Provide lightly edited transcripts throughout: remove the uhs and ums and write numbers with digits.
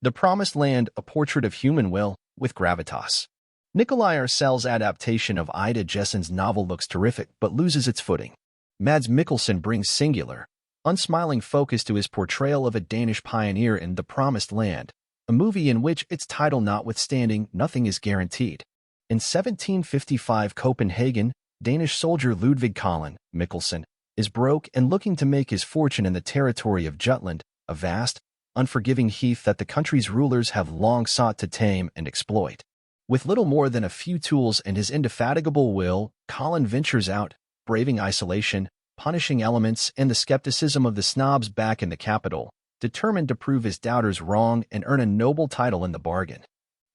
The Promised Land, a portrait of human will, with gravitas. Nikolaj Arcel's adaptation of Ida Jessen's novel looks terrific but loses its footing. Mads Mikkelsen brings singular, unsmiling focus to his portrayal of a Danish pioneer in The Promised Land, a movie in which, its title notwithstanding, nothing is guaranteed. In 1755 Copenhagen, Danish soldier Ludvig Kahlen, Mikkelsen, is broke and looking to make his fortune in the territory of Jutland, a vast, unforgiving heath that the country's rulers have long sought to tame and exploit. With little more than a few tools and his indefatigable will, Kahlen ventures out, braving isolation, punishing elements, and the skepticism of the snobs back in the capital, determined to prove his doubters wrong and earn a noble title in the bargain.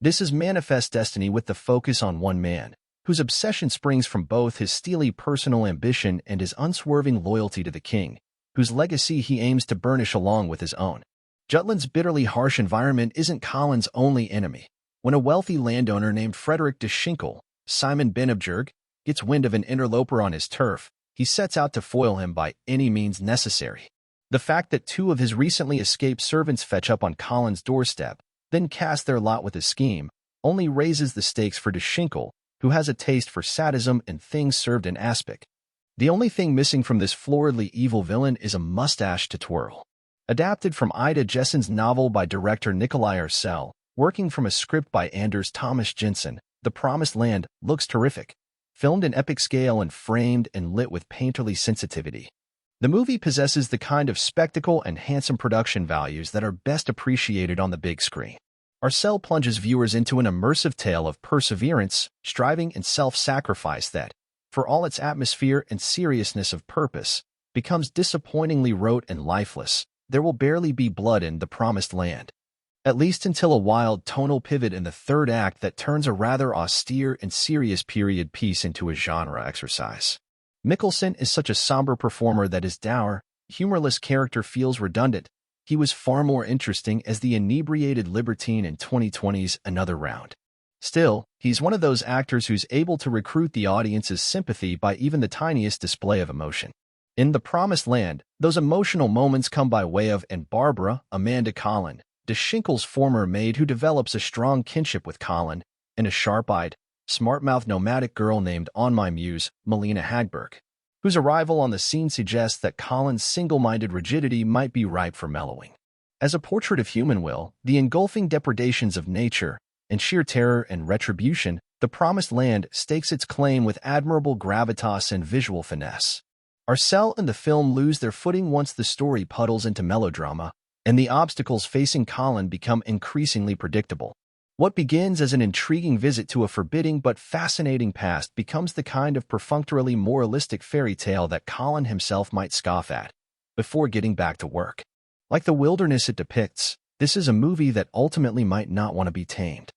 This is manifest destiny with the focus on one man, whose obsession springs from both his steely personal ambition and his unswerving loyalty to the king, whose legacy he aims to burnish along with his own. Jutland's bitterly harsh environment isn't Kahlen's only enemy. When a wealthy landowner named Frederik de Schinkel, Simon Benabjerg, gets wind of an interloper on his turf, he sets out to foil him by any means necessary. The fact that two of his recently escaped servants fetch up on Kahlen's doorstep, then cast their lot with his scheme, only raises the stakes for de Schinkel, who has a taste for sadism and things served in aspic. The only thing missing from this floridly evil villain is a mustache to twirl. Adapted from Ida Jessen's novel by director Nikolaj Arcel, working from a script by Anders Thomas Jensen, The Promised Land looks terrific. Filmed in epic scale and framed and lit with painterly sensitivity. The movie possesses the kind of spectacle and handsome production values that are best appreciated on the big screen. Arcel plunges viewers into an immersive tale of perseverance, striving, and self-sacrifice that, for all its atmosphere and seriousness of purpose, becomes disappointingly rote and lifeless. There will barely be blood in The Promised Land, at least until a wild tonal pivot in the third act that turns a rather austere and serious period piece into a genre exercise. Mikkelsen is such a somber performer that his dour, humorless character feels redundant. He was far more interesting as the inebriated libertine in 2020's Another Round. Still, he's one of those actors who's able to recruit the audience's sympathy by even the tiniest display of emotion. In The Promised Land, those emotional moments come by way of and Barbara, Amanda Kahlen, de Schinkel's former maid who develops a strong kinship with Kahlen, and a sharp-eyed, smart-mouthed nomadic girl named On My Muse, Melina Hagberg, whose arrival on the scene suggests that Kahlen's single-minded rigidity might be ripe for mellowing. As a portrait of human will, the engulfing depredations of nature, and sheer terror and retribution, The Promised Land stakes its claim with admirable gravitas and visual finesse. Arcel and the film lose their footing once the story puddles into melodrama, and the obstacles facing Kahlen become increasingly predictable. What begins as an intriguing visit to a forbidding but fascinating past becomes the kind of perfunctorily moralistic fairy tale that Kahlen himself might scoff at, before getting back to work. Like the wilderness it depicts, this is a movie that ultimately might not want to be tamed.